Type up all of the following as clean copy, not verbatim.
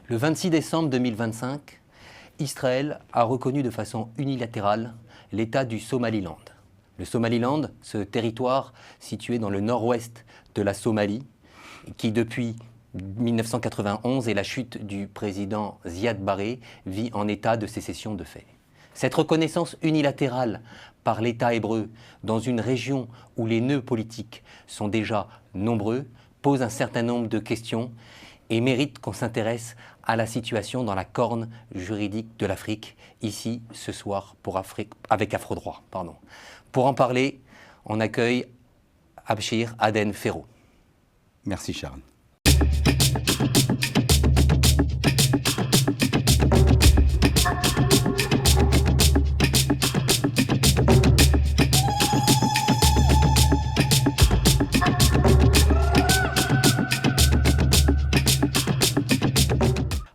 Le 26 décembre 2025, Israël a reconnu de façon unilatérale l'État du Somaliland. Le Somaliland, ce territoire situé dans le nord-ouest de la Somalie, qui depuis 1991 et la chute du président Ziad Barre vit en état de sécession de fait. Cette reconnaissance unilatérale par l'État hébreu dans une région où les nœuds politiques sont déjà nombreux pose un certain nombre de questions et mérite qu'on s'intéresse à la situation dans la corne juridique de l'Afrique, ici, ce soir, avec Afrodroit. Pour en parler, on accueille Abshir Aden Ferro. Merci Charles.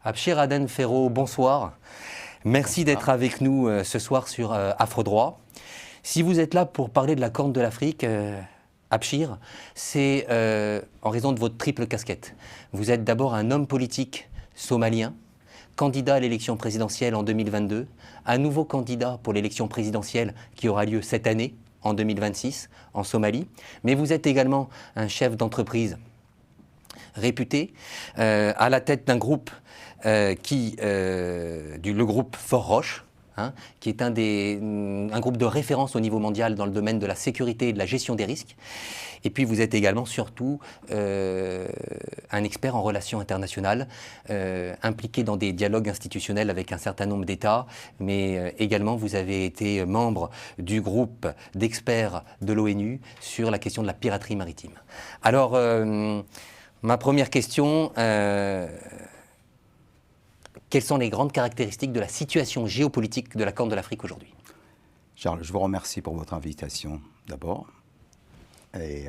Abshir Aden Ferro, bonsoir. Merci d'être avec nous ce soir sur Afrodroit. Si vous êtes là pour parler de la corne de l'Afrique, Abshir, c'est en raison de votre triple casquette. Vous êtes d'abord un homme politique somalien, candidat à l'élection présidentielle en 2022, un nouveau candidat pour l'élection présidentielle qui aura lieu cette année, en 2026, en Somalie. Mais vous êtes également un chef d'entreprise réputé, à la tête d'un groupe le groupe Fort Roche, qui est un groupe de référence au niveau mondial dans le domaine de la sécurité et de la gestion des risques. Et puis vous êtes également surtout un expert en relations internationales, impliqué dans des dialogues institutionnels avec un certain nombre d'États, mais également vous avez été membre du groupe d'experts de l'ONU sur la question de la piraterie maritime. Alors, ma première question, quelles sont les grandes caractéristiques de la situation géopolitique de la Corne de l'Afrique aujourd'hui? Charles, je vous remercie pour votre invitation d'abord. Et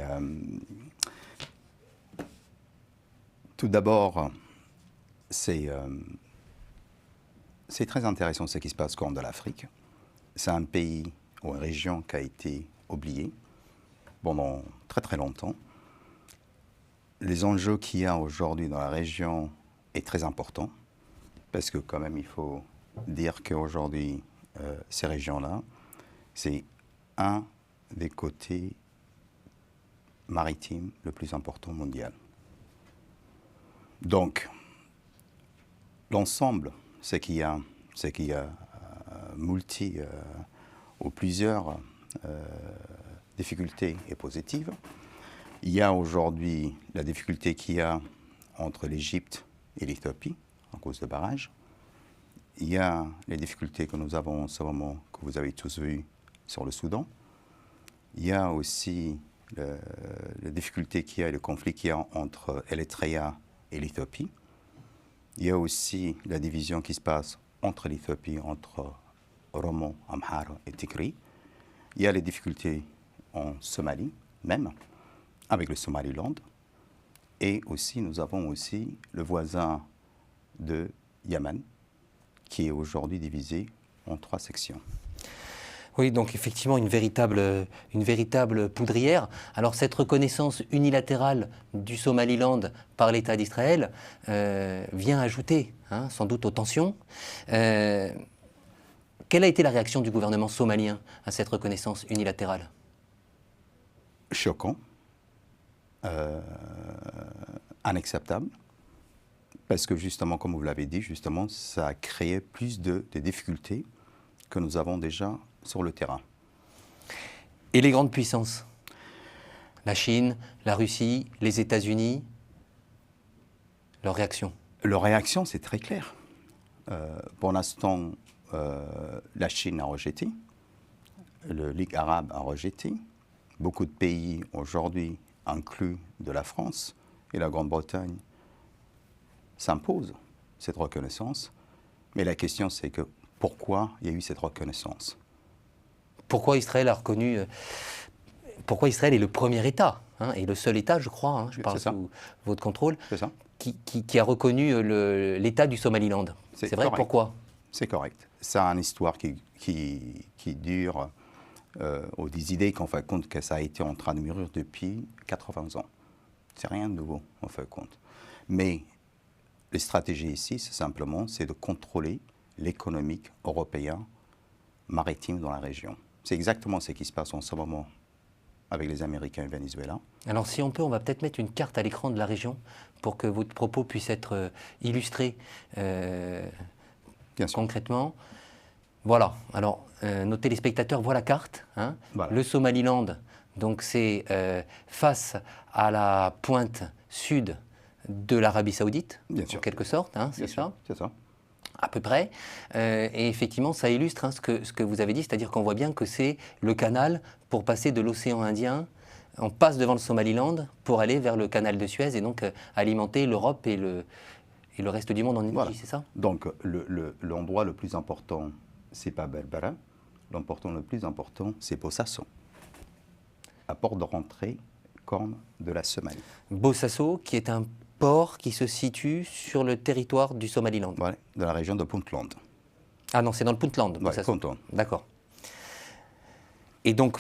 tout d'abord, c'est très intéressant ce qui se passe au Corne de l'Afrique. C'est un pays ou une région qui a été oubliée pendant très très longtemps. Les enjeux qu'il y a aujourd'hui dans la région est très important. Parce que quand même, il faut dire qu'aujourd'hui, ces régions-là, c'est un des côtés maritimes le plus important mondial. Donc, l'ensemble, c'est qu'il y a ou plusieurs difficultés et positives. Il y a aujourd'hui la difficulté qu'il y a entre l'Égypte et l'Éthiopie, à cause de barrages. Il y a les difficultés que nous avons en ce moment, que vous avez tous vues sur le Soudan. Il y a aussi la difficulté qu'il y a, le conflit qu'il y a entre Eritrea et l'Éthiopie. Il y a aussi la division qui se passe entre l'Éthiopie, entre Oromo, Amhara et Tigray. Il y a les difficultés en Somalie, même, avec le Somaliland. Et aussi, nous avons aussi le voisin de Yémen, qui est aujourd'hui divisé en 3 sections. Oui, donc effectivement une véritable poudrière. Alors cette reconnaissance unilatérale du Somaliland par l'État d'Israël vient ajouter sans doute aux tensions. Quelle a été la réaction du gouvernement somalien à cette reconnaissance unilatérale? Choquant, inacceptable. Parce que justement, comme vous l'avez dit, justement, ça a créé plus de difficultés que nous avons déjà sur le terrain. Et les grandes puissances? La Chine, la Russie, les États-Unis, leur réaction? Leur réaction, c'est très clair. Pour l'instant, la Chine a rejeté, la Ligue arabe a rejeté, beaucoup de pays aujourd'hui, inclus de la France et la Grande-Bretagne, s'impose cette reconnaissance. Mais la question, c'est que pourquoi il y a eu cette reconnaissance? Pourquoi Israël a reconnu... Pourquoi Israël est le premier État, et le seul État, je crois, je parle sous votre contrôle, qui a reconnu l'État du Somaliland? C'est vrai, pourquoi? C'est correct. C'est une histoire qui dure, ou des idées qu'on fait compte que ça a été en train de mûrir depuis 80 ans. C'est rien de nouveau, on fait compte. Mais les stratégies ici, c'est de contrôler l'économie européenne maritime dans la région. C'est exactement ce qui se passe en ce moment avec les Américains et le Venezuela. Alors si on peut, on va peut-être mettre une carte à l'écran de la région pour que votre propos puisse être illustré concrètement. Voilà, alors nos téléspectateurs voient la carte. Hein. Voilà. Le Somaliland, donc c'est face à la pointe sud de l'Arabie Saoudite, en quelque sorte, hein, c'est ça ? C'est ça. À peu près. Et effectivement, ça illustre hein, ce que vous avez dit, c'est-à-dire qu'on voit bien que c'est le canal pour passer de l'océan Indien. On passe devant le Somaliland pour aller vers le canal de Suez et donc alimenter l'Europe et le reste du monde en énergie, c'est ça ? Donc l'endroit le plus important, c'est pas Berbera. Le plus important, c'est Bosaso, à port de rentrée comme de la Somalie. Bosaso, qui est un port qui se situe sur le territoire du Somaliland. Oui, de la région de Puntland. Ah non, c'est dans le Puntland. Oui, Puntland. D'accord. Et donc,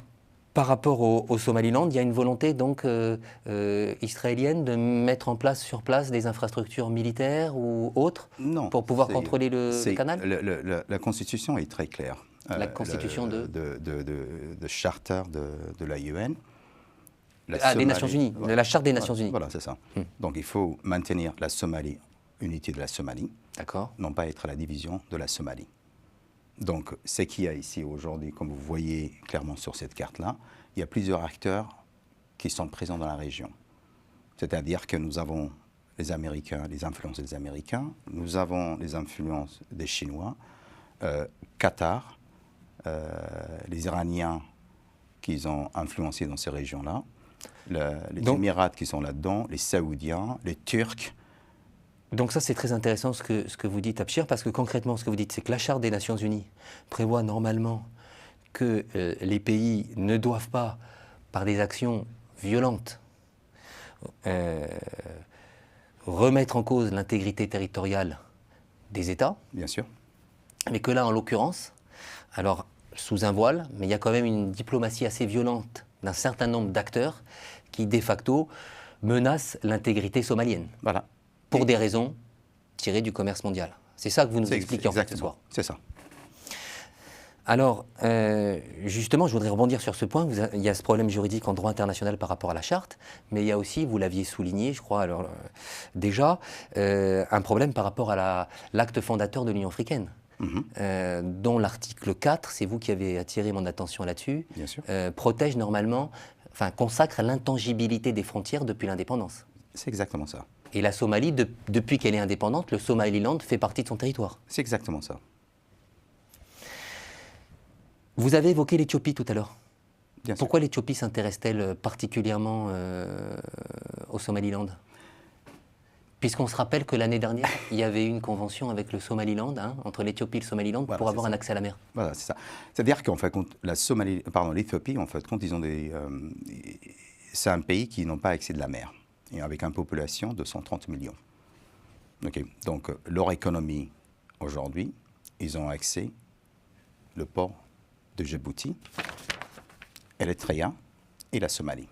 par rapport au Somaliland, il y a une volonté donc israélienne de mettre en place sur place des infrastructures militaires ou autres pour pouvoir contrôler le canal ? La Constitution est très claire. La Constitution de charter de la UN. Des Nations Unies, de la Charte des Nations Unies. Voilà, c'est ça. Donc il faut maintenir la Somalie, unité de la Somalie, non pas être la division de la Somalie. Donc ce qu'il y a ici aujourd'hui, comme vous voyez clairement sur cette carte-là, il y a plusieurs acteurs qui sont présents dans la région. C'est-à-dire que nous avons les Américains, les influences des Américains, nous avons les influences des Chinois, Qatar, les Iraniens qui ont influencé dans ces régions-là, les Émirats qui sont là-dedans, les Saoudiens, les Turcs. Donc ça, c'est très intéressant ce que vous dites, Abshir, parce que concrètement, ce que vous dites, c'est que la Charte des Nations Unies prévoit normalement que les pays ne doivent pas, par des actions violentes, remettre en cause l'intégrité territoriale des États. Bien sûr. Mais que là, en l'occurrence, alors sous un voile, mais il y a quand même une diplomatie assez violente d'un certain nombre d'acteurs qui, de facto, menacent l'intégrité somalienne. Voilà. Pour des raisons tirées du commerce mondial. C'est ça que vous nous expliquez en fait ce soir. C'est ça. Alors, justement, je voudrais rebondir sur ce point. Il y a ce problème juridique en droit international par rapport à la charte, mais il y a aussi, vous l'aviez souligné, je crois, alors, déjà, un problème par rapport à l'acte fondateur de l'Union africaine. Dont l'article 4, c'est vous qui avez attiré mon attention là-dessus, protège normalement, enfin consacre l'intangibilité des frontières depuis l'indépendance. C'est exactement ça. Et la Somalie, depuis qu'elle est indépendante, le Somaliland fait partie de son territoire. C'est exactement ça. Vous avez évoqué l'Éthiopie tout à l'heure. Pourquoi sûr. l'Éthiopie s'intéresse-t-elle particulièrement au Somaliland ? Puisqu'on se rappelle que l'année dernière, il y avait eu une convention avec le Somaliland, hein, entre l'Éthiopie et le Somaliland, pour avoir un accès à la mer. Voilà, c'est ça. C'est-à-dire qu'en fait, l'Éthiopie, en fait, quand ils ont c'est un pays qui n'ont pas accès de la mer, et avec une population de 130 millions. Okay. Donc, leur économie, aujourd'hui, ils ont accès le port de Djibouti, Eritrea et la Somalie.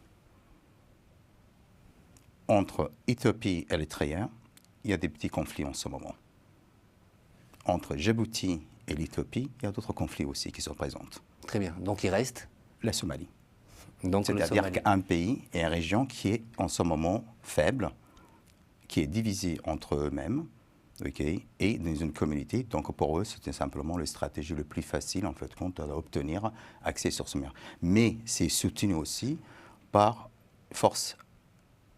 Entre Éthiopie et Eritrea, il y a des petits conflits en ce moment. Entre Djibouti et l'Éthiopie, il y a d'autres conflits aussi qui se présentent. Très bien. Donc il reste la Somalie. C'est-à-dire qu'un pays et une région qui est en ce moment faible, qui est divisée entre eux-mêmes, et dans une communauté. Donc pour eux, c'était simplement la stratégie la plus facile, en fait, d'obtenir accès sur ce mer. Mais c'est soutenu aussi par forces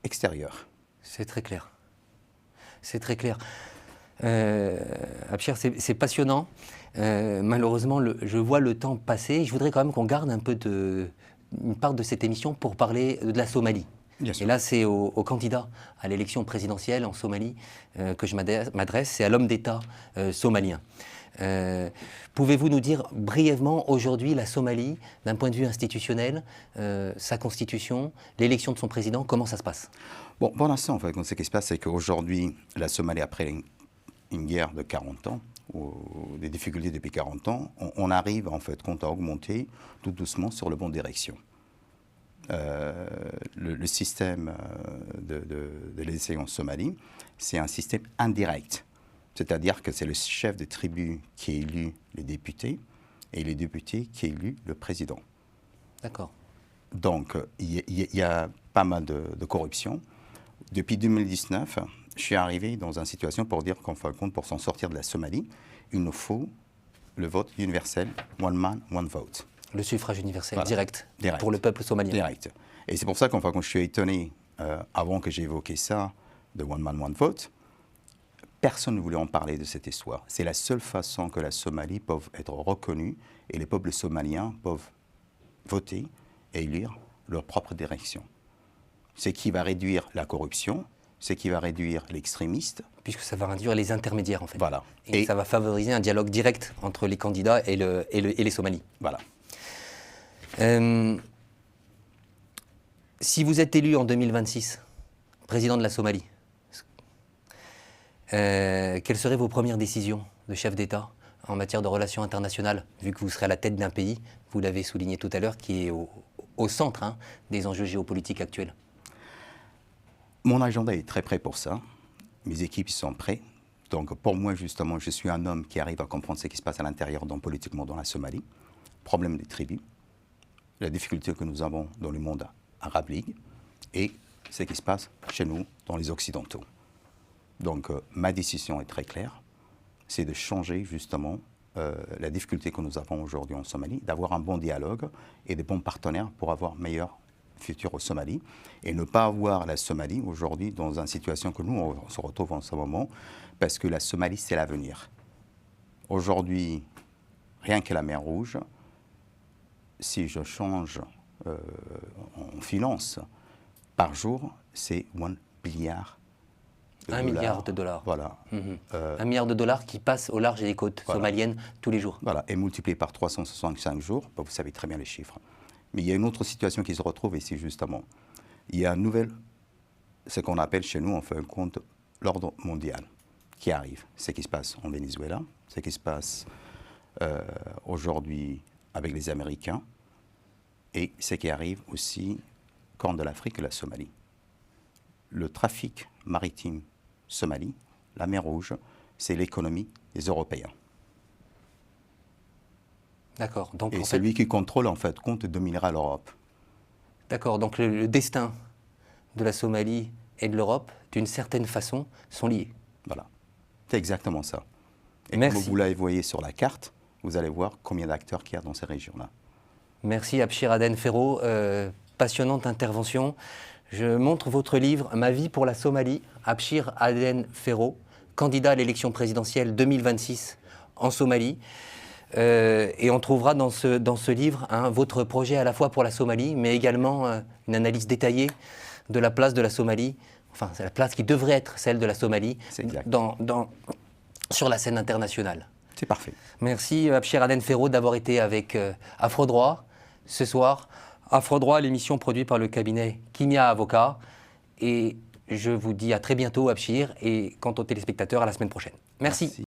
extérieures. C'est très clair. C'est très clair. Abshir, c'est passionnant. Malheureusement, je vois le temps passer. Je voudrais quand même qu'on garde un peu une part de cette émission pour parler de la Somalie. Et là, c'est aux candidats à l'élection présidentielle en Somalie que je m'adresse. C'est à l'homme d'État somalien. Pouvez-vous nous dire brièvement aujourd'hui la Somalie, d'un point de vue institutionnel, sa constitution, l'élection de son président, comment ça se passe ? Bon, pour l'instant, en fait, ce qui se passe, c'est qu'aujourd'hui, la Somalie, après une guerre de 40 ans, ou des difficultés depuis 40 ans, on arrive, en fait, à augmenter tout doucement sur la bonne direction. le système de l'élection en Somalie, c'est un système indirect. C'est-à-dire que c'est le chef de tribu qui élit les députés et les députés qui élit le président. D'accord. Donc, il y a pas mal de corruption. Depuis 2019, je suis arrivé dans une situation pour dire qu'en fin de compte, pour s'en sortir de la Somalie, il nous faut le vote universel, one man, one vote. Le suffrage universel, Voilà. direct, Direct. pour le peuple somalien. Direct. Et c'est pour ça qu'en fin de compte, je suis étonné, avant que j'ai évoqué ça, de one man, one vote, personne ne voulait en parler de cette histoire. C'est la seule façon que la Somalie peut être reconnue et les peuples somaliens peuvent voter et élire leur propre direction. C'est qui va réduire la corruption, c'est qui va réduire l'extrémiste. Puisque ça va réduire les intermédiaires, en fait. Voilà. Et ça va favoriser un dialogue direct entre les candidats et les Somalis. Voilà. Si vous êtes élu en 2026, président de la Somalie, quelles seraient vos premières décisions de chef d'État en matière de relations internationales, vu que vous serez à la tête d'un pays, vous l'avez souligné tout à l'heure, qui est au centre des enjeux géopolitiques actuels? Mon agenda est très prêt pour ça. Mes équipes sont prêtes. Donc pour moi, justement, je suis un homme qui arrive à comprendre ce qui se passe à l'intérieur, politiquement dans la Somalie. Problème des tribus, la difficulté que nous avons dans le monde Arab League et ce qui se passe chez nous, dans les Occidentaux. Donc ma décision est très claire, c'est de changer justement la difficulté que nous avons aujourd'hui en Somalie, d'avoir un bon dialogue et des bons partenaires pour avoir meilleur futur au Somalie et ne pas avoir la Somalie aujourd'hui dans une situation que nous on se retrouve en ce moment parce que la Somalie c'est l'avenir. Aujourd'hui, rien que la mer Rouge, si je change en finance par jour, c'est 1 milliard de dollars. 1 milliard de dollars. Voilà. 1 milliard de dollars qui passe au large des côtes somaliennes tous les jours. Voilà, et multiplié par 365 jours, vous savez très bien les chiffres. Mais il y a une autre situation qui se retrouve ici, justement. Il y a une nouvelle, ce qu'on appelle chez nous, en fin de compte, l'ordre mondial qui arrive. Ce qui se passe en Venezuela, ce qui se passe aujourd'hui avec les Américains, et ce qui arrive aussi Corne de l'Afrique et la Somalie. Le trafic maritime Somalie, la mer Rouge, c'est l'économie des Européens. D'accord. Donc, et c'est lui qui contrôle, en fait, compte dominera l'Europe. D'accord. Donc le destin de la Somalie et de l'Europe, d'une certaine façon, sont liés. Voilà. C'est exactement ça. Et Merci. comme vous l'avez voyé sur la carte, vous allez voir combien d'acteurs qu'il y a dans ces régions-là. Merci Abshir Aden Ferro. Passionnante intervention. Je montre votre livre « Ma vie pour la Somalie », Abshir Aden Ferro, candidat à l'élection présidentielle 2026 en Somalie. Et on trouvera dans ce livre votre projet à la fois pour la Somalie, mais également une analyse détaillée de la place de la Somalie, enfin c'est la place qui devrait être celle de la Somalie sur la scène internationale. C'est parfait. Merci Abshir Aden Ferro d'avoir été avec Afrodroit ce soir. Afrodroit, l'émission produite par le cabinet Kimia Avocat. Et je vous dis à très bientôt Abshir, et quant aux téléspectateurs, à la semaine prochaine. Merci.